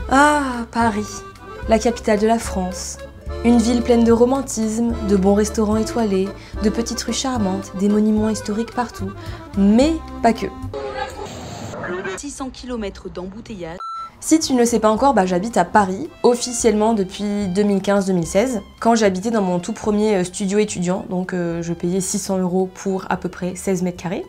Ah, Paris, la capitale de la France. Une ville pleine de romantisme, de bons restaurants étoilés, de petites rues charmantes, des monuments historiques partout, mais pas que. 600 km d'embouteillage. Si tu ne le sais pas encore, j'habite à Paris, officiellement depuis 2015-2016, quand j'habitais dans mon tout premier studio étudiant, donc je payais 600 € pour à peu près 16 mètres carrés.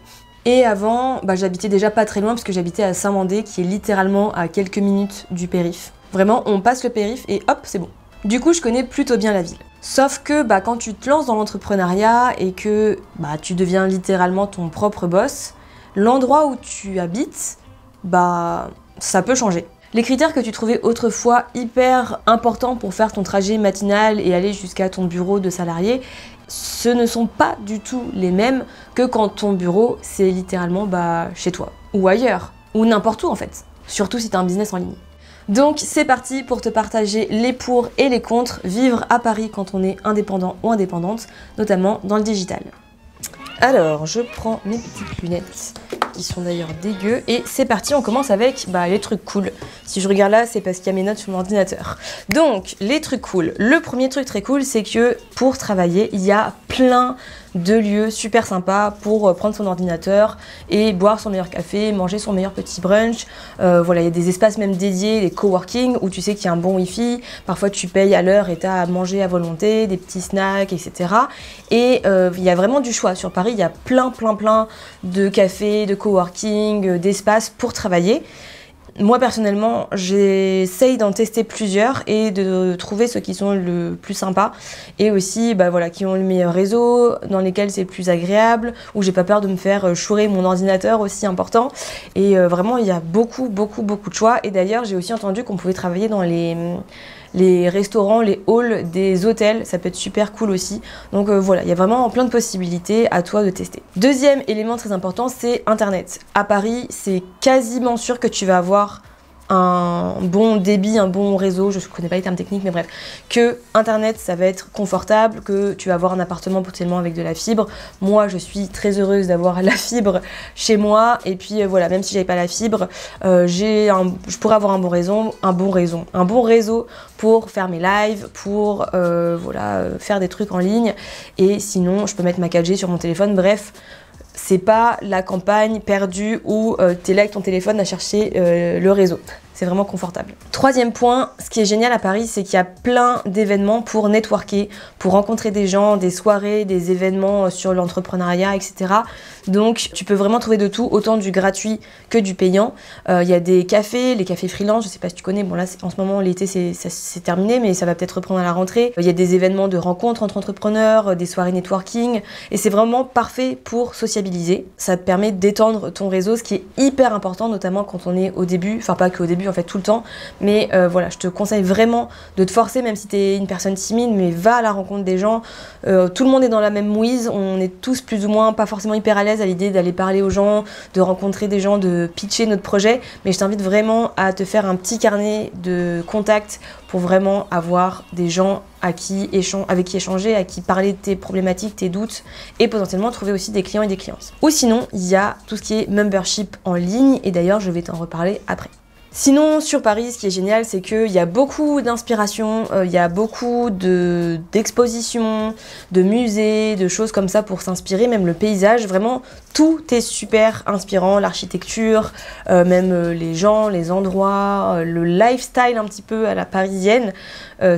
Et avant, j'habitais déjà pas très loin parce que j'habitais à Saint-Mandé, qui est littéralement à quelques minutes du périph'. Vraiment, on passe le périph' et hop, c'est bon. Du coup, je connais plutôt bien la ville. Sauf que quand tu te lances dans l'entrepreneuriat et que tu deviens littéralement ton propre boss, l'endroit où tu habites, ça peut changer. Les critères que tu trouvais autrefois hyper importants pour faire ton trajet matinal et aller jusqu'à ton bureau de salarié, ce ne sont pas du tout les mêmes que quand ton bureau, c'est littéralement chez toi, ou ailleurs, ou n'importe où en fait, surtout si tu as un business en ligne. Donc c'est parti pour te partager les pour et les contre, vivre à Paris quand on est indépendant ou indépendante, notamment dans le digital. Alors, je prends mes petites lunettes, qui sont d'ailleurs dégueu, et c'est parti, on commence avec les trucs cool. Si je regarde là, c'est parce qu'il y a mes notes sur mon ordinateur. Donc, les trucs cool. Le premier truc très cool, c'est que pour travailler, il y a plein de lieux super sympas pour prendre son ordinateur et boire son meilleur café, manger son meilleur petit brunch. Voilà, il y a des espaces même dédiés, des coworking, où tu sais qu'il y a un bon wifi. Parfois, tu payes à l'heure et tu as à manger à volonté, des petits snacks, etc. Et il y a vraiment du choix. Sur Paris, il y a plein de cafés, de coworking, d'espaces pour travailler. Moi personnellement, j'essaye d'en tester plusieurs et de trouver ceux qui sont le plus sympas et aussi qui ont le meilleur réseau, dans lesquels c'est plus agréable, où j'ai pas peur de me faire chourer mon ordinateur, aussi important. Et vraiment, il y a beaucoup de choix. Et d'ailleurs, j'ai aussi entendu qu'on pouvait travailler dans les restaurants, les halls des hôtels, ça peut être super cool aussi. Donc voilà, il y a vraiment plein de possibilités, à toi de tester. Deuxième élément très important, c'est Internet. À Paris, c'est quasiment sûr que tu vas avoir un bon débit, un bon réseau, je ne connais pas les termes techniques, mais bref, que Internet, ça va être confortable, que tu vas avoir un appartement potentiellement avec de la fibre. Moi, je suis très heureuse d'avoir la fibre chez moi, et puis voilà, même si j'avais pas la fibre, je pourrais avoir un bon réseau pour faire mes lives, pour faire des trucs en ligne, et sinon, je peux mettre ma 4G sur mon téléphone, bref. C'est pas la campagne perdue où t'es là avec ton téléphone à chercher le réseau. C'est vraiment confortable. Troisième point, ce qui est génial à Paris, c'est qu'il y a plein d'événements pour networker, pour rencontrer des gens, des soirées, des événements sur l'entrepreneuriat, etc. Donc tu peux vraiment trouver de tout, autant du gratuit que du payant. Il y a des cafés, les cafés freelance, je sais pas si tu connais, bon là en ce moment l'été c'est terminé, mais ça va peut-être reprendre à la rentrée. Il y a des événements de rencontres entre entrepreneurs, des soirées networking, et c'est vraiment parfait pour sociabiliser. Ça te permet d'étendre ton réseau, ce qui est hyper important, notamment quand on est au début, enfin pas qu'au début en fait tout le temps, mais voilà, je te conseille vraiment de te forcer, même si t'es une personne timide, mais va à la rencontre des gens. Tout le monde est dans la même mouise, on est tous plus ou moins pas forcément hyper à l'aise à l'idée d'aller parler aux gens, de rencontrer des gens, de pitcher notre projet, mais je t'invite vraiment à te faire un petit carnet de contacts pour vraiment avoir des gens avec qui échanger, à qui parler de tes problématiques, tes doutes, et potentiellement trouver aussi des clients et des clientes. Ou sinon, il y a tout ce qui est membership en ligne, et d'ailleurs je vais t'en reparler après. Sinon, sur Paris, ce qui est génial, c'est qu'il y a beaucoup d'inspiration, il y a beaucoup d'expositions, de musées, de choses comme ça pour s'inspirer, même le paysage, vraiment, tout est super inspirant, l'architecture, même les gens, les endroits, le lifestyle un petit peu à la parisienne,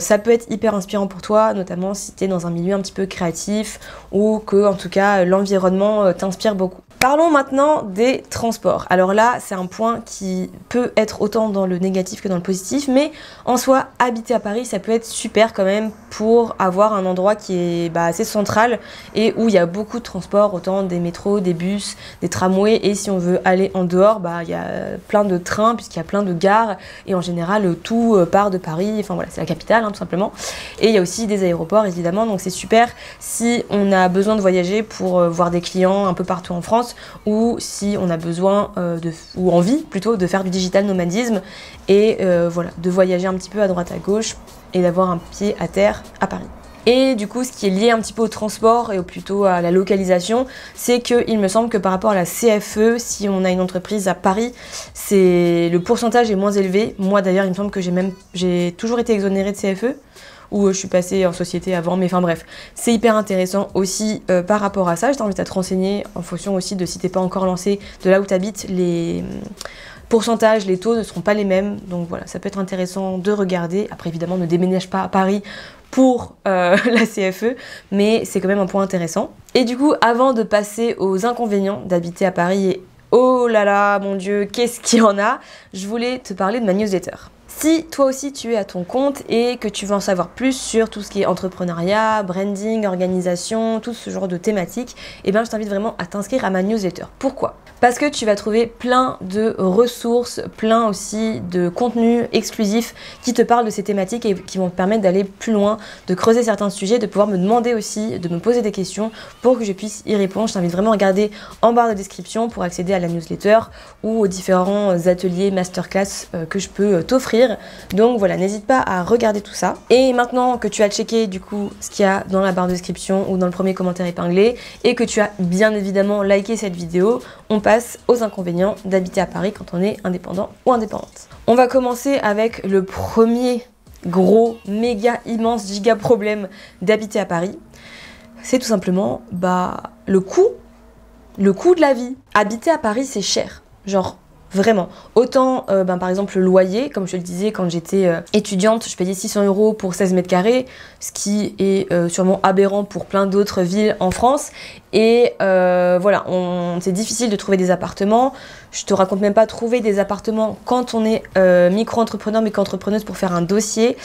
ça peut être hyper inspirant pour toi, notamment si tu es dans un milieu un petit peu créatif ou que, en tout cas, l'environnement t'inspire beaucoup. Parlons maintenant des transports. Alors là, c'est un point qui peut être autant dans le négatif que dans le positif, mais en soi, habiter à Paris, ça peut être super quand même pour avoir un endroit qui est assez central et où il y a beaucoup de transports, autant des métros, des bus, des tramways, et si on veut aller en dehors, il y a plein de trains puisqu'il y a plein de gares, et en général, tout part de Paris, enfin voilà, c'est la capitale tout simplement. Et il y a aussi des aéroports évidemment, donc c'est super si on a besoin de voyager pour voir des clients un peu partout en France, ou si on a besoin ou envie plutôt de faire du digital nomadisme et voilà, de voyager un petit peu à droite à gauche et d'avoir un pied à terre à Paris. Et du coup, ce qui est lié un petit peu au transport et plutôt à la localisation, c'est qu'il me semble que par rapport à la CFE, si on a une entreprise à Paris, le pourcentage est moins élevé. Moi d'ailleurs, il me semble que j'ai toujours été exonérée de CFE, ou je suis passée en société avant, mais enfin bref, c'est hyper intéressant aussi par rapport à ça. Je t'invite à te renseigner en fonction aussi de si t'es pas encore lancé, de là où tu habites, les pourcentages, les taux ne seront pas les mêmes, donc voilà, ça peut être intéressant de regarder. Après évidemment, ne déménage pas à Paris pour la CFE, mais c'est quand même un point intéressant. Et du coup, avant de passer aux inconvénients d'habiter à Paris, et oh là là, mon Dieu, qu'est-ce qu'il y en a, je voulais te parler de ma newsletter. Si toi aussi tu es à ton compte et que tu veux en savoir plus sur tout ce qui est entrepreneuriat, branding, organisation, tout ce genre de thématiques, eh bien je t'invite vraiment à t'inscrire à ma newsletter. Pourquoi ? Parce que tu vas trouver plein de ressources, plein aussi de contenus exclusifs qui te parlent de ces thématiques et qui vont te permettre d'aller plus loin, de creuser certains sujets, de pouvoir me demander aussi, de me poser des questions pour que je puisse y répondre. Je t'invite vraiment à regarder en barre de description pour accéder à la newsletter ou aux différents ateliers, masterclass que je peux t'offrir. Donc voilà, n'hésite pas à regarder tout ça. Et maintenant que tu as checké du coup ce qu'il y a dans la barre de description ou dans le premier commentaire épinglé et que tu as bien évidemment liké cette vidéo, on passe aux inconvénients d'habiter à Paris quand on est indépendant ou indépendante. On va commencer avec le premier gros, méga, immense, giga problème d'habiter à Paris. C'est tout simplement le coût de la vie. Habiter à Paris, c'est cher. Genre, vraiment. Autant, par exemple, le loyer, comme je te le disais, quand j'étais étudiante, je payais 600 € pour 16 mètres carrés, ce qui est sûrement aberrant pour plein d'autres villes en France. Et voilà, c'est difficile de trouver des appartements. Je te raconte même pas trouver des appartements quand on est micro-entrepreneur, micro-entrepreneuse pour faire un dossier.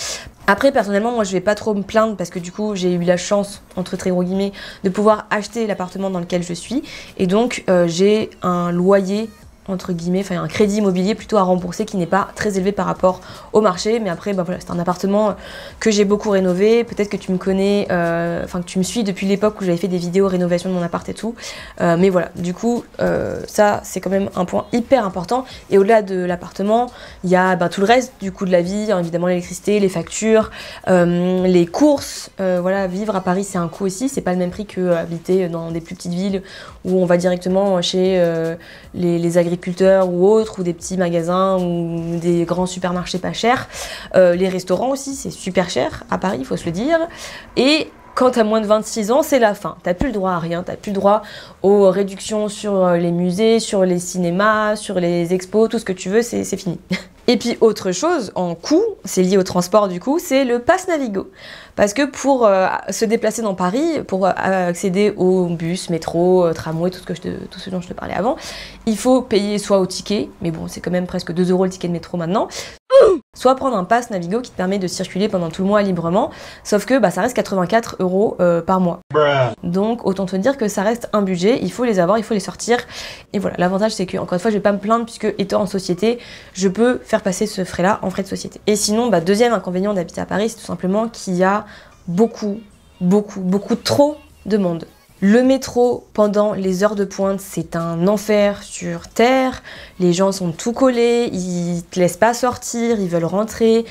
Après, personnellement, moi, je vais pas trop me plaindre parce que du coup, j'ai eu la chance, entre très gros guillemets, de pouvoir acheter l'appartement dans lequel je suis. Et donc, j'ai un loyer entre guillemets, enfin un crédit immobilier plutôt à rembourser qui n'est pas très élevé par rapport au marché, mais après voilà, c'est un appartement que j'ai beaucoup rénové. Peut-être que tu me connais, que tu me suis depuis l'époque où j'avais fait des vidéos rénovation de mon appart et tout, mais voilà, du coup ça c'est quand même un point hyper important. Et au-delà de l'appartement, il y a tout le reste du coût de la vie, hein, évidemment l'électricité, les factures, les courses, voilà, vivre à Paris c'est un coût aussi, c'est pas le même prix que habiter dans des plus petites villes où on va directement chez les agriculteurs ou autres, ou des petits magasins ou des grands supermarchés pas chers. Les restaurants aussi, c'est super cher à Paris, il faut se le dire. Et quand t'as moins de 26 ans, c'est la fin. T'as plus le droit à rien, t'as plus le droit aux réductions sur les musées, sur les cinémas, sur les expos, tout ce que tu veux, c'est fini. Et puis autre chose, en coût, c'est lié au transport du coup, c'est le pass Navigo. Parce que pour se déplacer dans Paris, pour accéder au bus, métro, tramway, tout ce dont je te parlais avant, il faut payer soit au ticket, mais bon c'est quand même presque 2 € le ticket de métro maintenant, soit prendre un pass Navigo qui te permet de circuler pendant tout le mois librement, sauf que ça reste 84 € par mois. Donc autant te dire que ça reste un budget, il faut les avoir, il faut les sortir. Et voilà, l'avantage c'est que, encore une fois, je vais pas me plaindre puisque étant en société, je peux faire passer ce frais-là en frais de société. Et sinon, deuxième inconvénient d'habiter à Paris, c'est tout simplement qu'il y a beaucoup trop de monde. Le métro, pendant les heures de pointe, c'est un enfer sur terre. Les gens sont tout collés, ils te laissent pas sortir, ils veulent rentrer.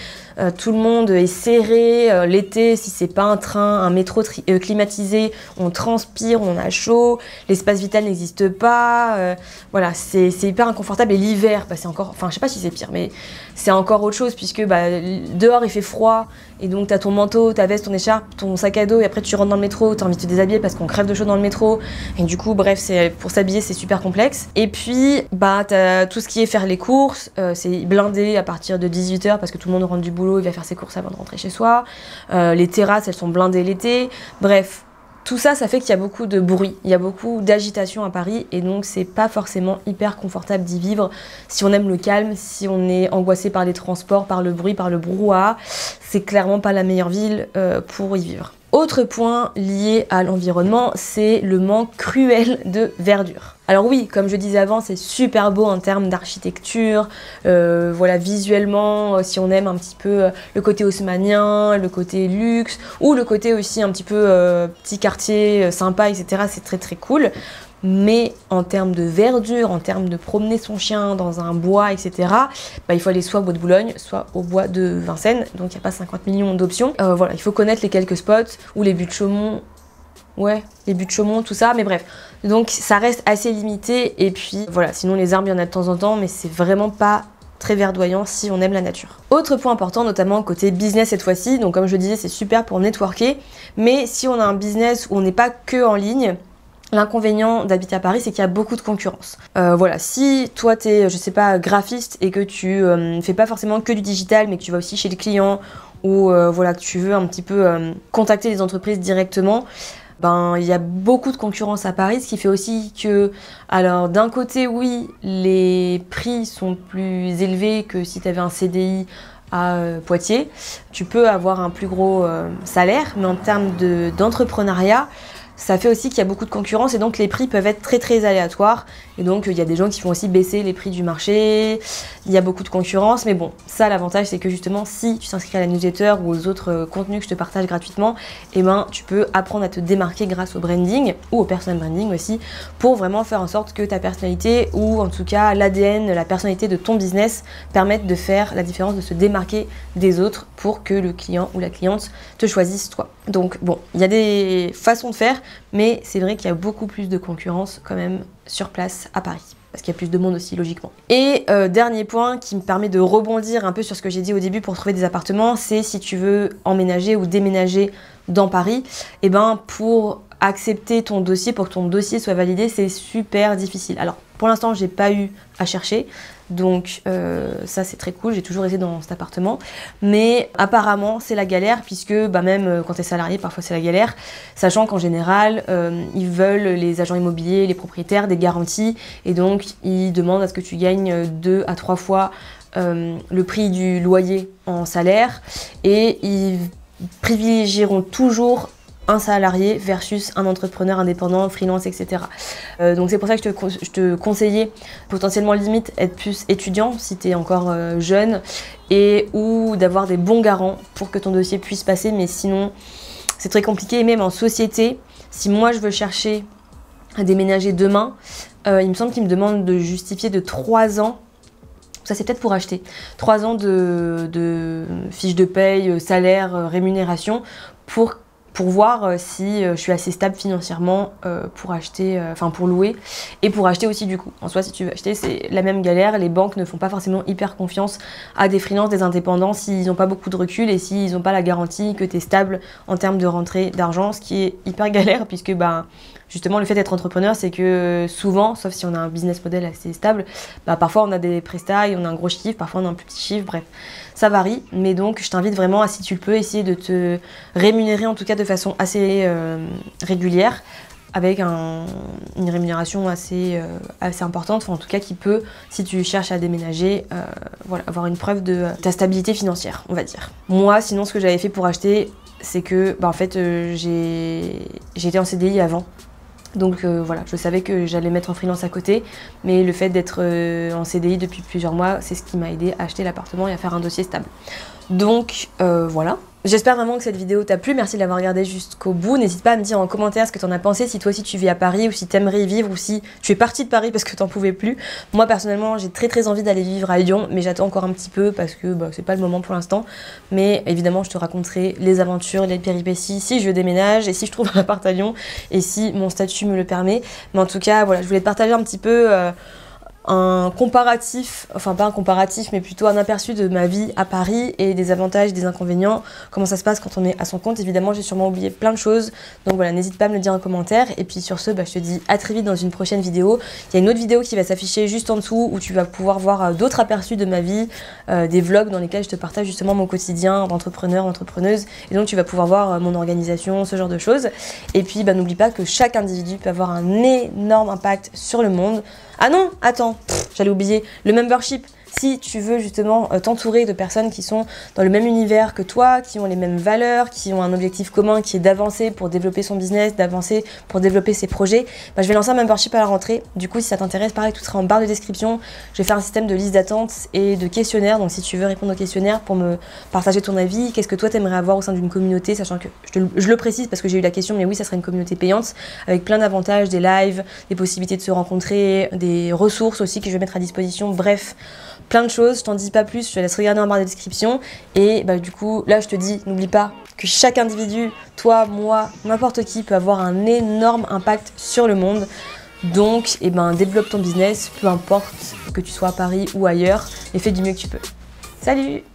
Tout le monde est serré. L'été, si c'est pas un train, un métro climatisé, on transpire, on a chaud. L'espace vital n'existe pas. Voilà, c'est hyper inconfortable. Et l'hiver, c'est encore... Enfin, je sais pas si c'est pire, mais c'est encore autre chose puisque dehors, il fait froid. Et donc, t'as ton manteau, ta veste, ton écharpe, ton sac à dos. Et après, tu rentres dans le métro, t'as envie de te déshabiller parce qu'on crève de chaud dans le métro. Et du coup, bref, pour s'habiller, c'est super complexe. Et puis, t'as tout ce qui est faire les courses. C'est blindé à partir de 18 h parce que tout le monde rentre du boulot, il va faire ses courses avant de rentrer chez soi. Les terrasses, elles sont blindées l'été. Bref, tout ça, ça fait qu'il y a beaucoup de bruit, il y a beaucoup d'agitation à Paris et donc c'est pas forcément hyper confortable d'y vivre si on aime le calme, si on est angoissé par les transports, par le bruit, par le brouhaha. C'est clairement pas la meilleure ville pour y vivre. Autre point lié à l'environnement, c'est le manque cruel de verdure. Alors oui, comme je disais avant, c'est super beau en termes d'architecture, voilà, visuellement, si on aime un petit peu le côté haussmannien, le côté luxe, ou le côté aussi un petit peu petit quartier sympa, etc., c'est très très cool. mais en termes de verdure, en termes de promener son chien dans un bois, etc., il faut aller soit au bois de Boulogne, soit au bois de Vincennes, donc il n'y a pas 50 millions d'options. Voilà, il faut connaître les quelques spots, ou les buttes Chaumont, ouais, les buttes Chaumont, tout ça, mais bref. Donc ça reste assez limité, et puis voilà, sinon les arbres, il y en a de temps en temps, mais c'est vraiment pas très verdoyant si on aime la nature. Autre point important, notamment côté business cette fois-ci, donc comme je disais, c'est super pour networker, mais si on a un business où on n'est pas que en ligne, l'inconvénient d'habiter à Paris, c'est qu'il y a beaucoup de concurrence. Voilà, si toi t'es, je sais pas, graphiste et que tu fais pas forcément que du digital, mais que tu vas aussi chez le client ou voilà, que tu veux un petit peu contacter les entreprises directement, il y a beaucoup de concurrence à Paris, ce qui fait aussi que, alors d'un côté, oui, les prix sont plus élevés que si tu avais un CDI à Poitiers. Tu peux avoir un plus gros salaire, mais en termes d'entrepreneuriat, ça fait aussi qu'il y a beaucoup de concurrence et donc les prix peuvent être très très aléatoires. Et donc il y a des gens qui font aussi baisser les prix du marché, il y a beaucoup de concurrence. Mais bon, ça l'avantage c'est que justement si tu t'inscris à la newsletter ou aux autres contenus que je te partage gratuitement, tu peux apprendre à te démarquer grâce au branding ou au personal branding aussi pour vraiment faire en sorte que ta personnalité ou en tout cas l'ADN, la personnalité de ton business permette de faire la différence, de se démarquer des autres pour que le client ou la cliente te choisisse toi. Donc bon, il y a des façons de faire, mais c'est vrai qu'il y a beaucoup plus de concurrence quand même sur place à Paris, parce qu'il y a plus de monde aussi logiquement. Et dernier point qui me permet de rebondir un peu sur ce que j'ai dit au début pour trouver des appartements, c'est si tu veux emménager ou déménager dans Paris, pour accepter ton dossier, pour que ton dossier soit validé, c'est super difficile. Alors pour l'instant j'ai pas eu à chercher, donc ça c'est très cool, j'ai toujours été dans cet appartement, mais apparemment c'est la galère puisque même quand tu es salarié parfois c'est la galère, sachant qu'en général ils veulent, les agents immobiliers, les propriétaires, des garanties, et donc ils demandent à ce que tu gagnes 2 à 3 fois le prix du loyer en salaire, et ils privilégieront toujours un salarié versus un entrepreneur indépendant, freelance, etc. Donc c'est pour ça que je te conseillais potentiellement limite être plus étudiant si tu es encore jeune, et ou d'avoir des bons garants pour que ton dossier puisse passer, mais sinon c'est très compliqué. Et même en société, si moi je veux chercher à déménager demain, il me semble qu'il me demande de justifier de 3 ans. Ça c'est peut-être pour acheter 3 ans de fiche de paye, salaire, rémunération pour voir si je suis assez stable financièrement pour acheter, pour louer et pour acheter aussi du coup. En soi, si tu veux acheter, c'est la même galère. Les banques ne font pas forcément hyper confiance à des freelances, des indépendants s'ils n'ont pas beaucoup de recul et s'ils n'ont pas la garantie que tu es stable en termes de rentrée d'argent, ce qui est hyper galère puisque justement le fait d'être entrepreneur, c'est que souvent, sauf si on a un business model assez stable, parfois on a des prestats et on a un gros chiffre, parfois on a un plus petit chiffre, bref, ça varie. Mais donc je t'invite vraiment à, si tu le peux, essayer de te rémunérer en tout cas de façon assez régulière, avec une rémunération assez importante, en tout cas qui peut, si tu cherches à déménager, avoir une preuve de ta stabilité financière, on va dire. Moi, sinon, ce que j'avais fait pour acheter, c'est que j'ai été en CDI avant. Donc je savais que j'allais mettre en freelance à côté, mais le fait d'être en CDI depuis plusieurs mois, c'est ce qui m'a aidé à acheter l'appartement et à faire un dossier stable. Donc voilà. J'espère vraiment que cette vidéo t'a plu, merci de l'avoir regardée jusqu'au bout. N'hésite pas à me dire en commentaire ce que t'en as pensé, si toi aussi tu vis à Paris ou si t'aimerais y vivre ou si tu es partie de Paris parce que t'en pouvais plus. Moi personnellement j'ai très envie d'aller vivre à Lyon, mais j'attends encore un petit peu parce que c'est pas le moment pour l'instant. Mais évidemment je te raconterai les aventures, les péripéties si je déménage et si je trouve un appart à Lyon et si mon statut me le permet. Mais en tout cas voilà, je voulais te partager un petit peu un comparatif, enfin pas un comparatif mais plutôt un aperçu de ma vie à Paris et des avantages, des inconvénients, comment ça se passe quand on est à son compte. Évidemment j'ai sûrement oublié plein de choses, donc voilà, n'hésite pas à me le dire en commentaire. Et puis sur ce, je te dis à très vite dans une prochaine vidéo. Il y a une autre vidéo qui va s'afficher juste en dessous où tu vas pouvoir voir d'autres aperçus de ma vie, des vlogs dans lesquels je te partage justement mon quotidien d'entrepreneur, entrepreneuse, et donc tu vas pouvoir voir mon organisation, ce genre de choses. Et puis n'oublie pas que chaque individu peut avoir un énorme impact sur le monde. Ah non, attends, j'allais oublier, le membership. Si tu veux justement t'entourer de personnes qui sont dans le même univers que toi, qui ont les mêmes valeurs, qui ont un objectif commun qui est d'avancer pour développer son business, d'avancer pour développer ses projets, bah, je vais lancer un membership à la rentrée. Du coup, si ça t'intéresse, pareil, tout sera en barre de description. Je vais faire un système de liste d'attente et de questionnaires. Donc si tu veux répondre aux questionnaires pour me partager ton avis, qu'est-ce que toi t'aimerais avoir au sein d'une communauté, sachant que je le précise parce que j'ai eu la question, mais oui, ça serait une communauté payante avec plein d'avantages, des lives, des possibilités de se rencontrer, des ressources aussi que je vais mettre à disposition. Bref, plein de choses, je t'en dis pas plus, je te laisse regarder en barre de description. Et bah, du coup, là je te dis, n'oublie pas que chaque individu, toi, moi, n'importe qui, peut avoir un énorme impact sur le monde. Donc, développe ton business, peu importe que tu sois à Paris ou ailleurs, et fais du mieux que tu peux. Salut!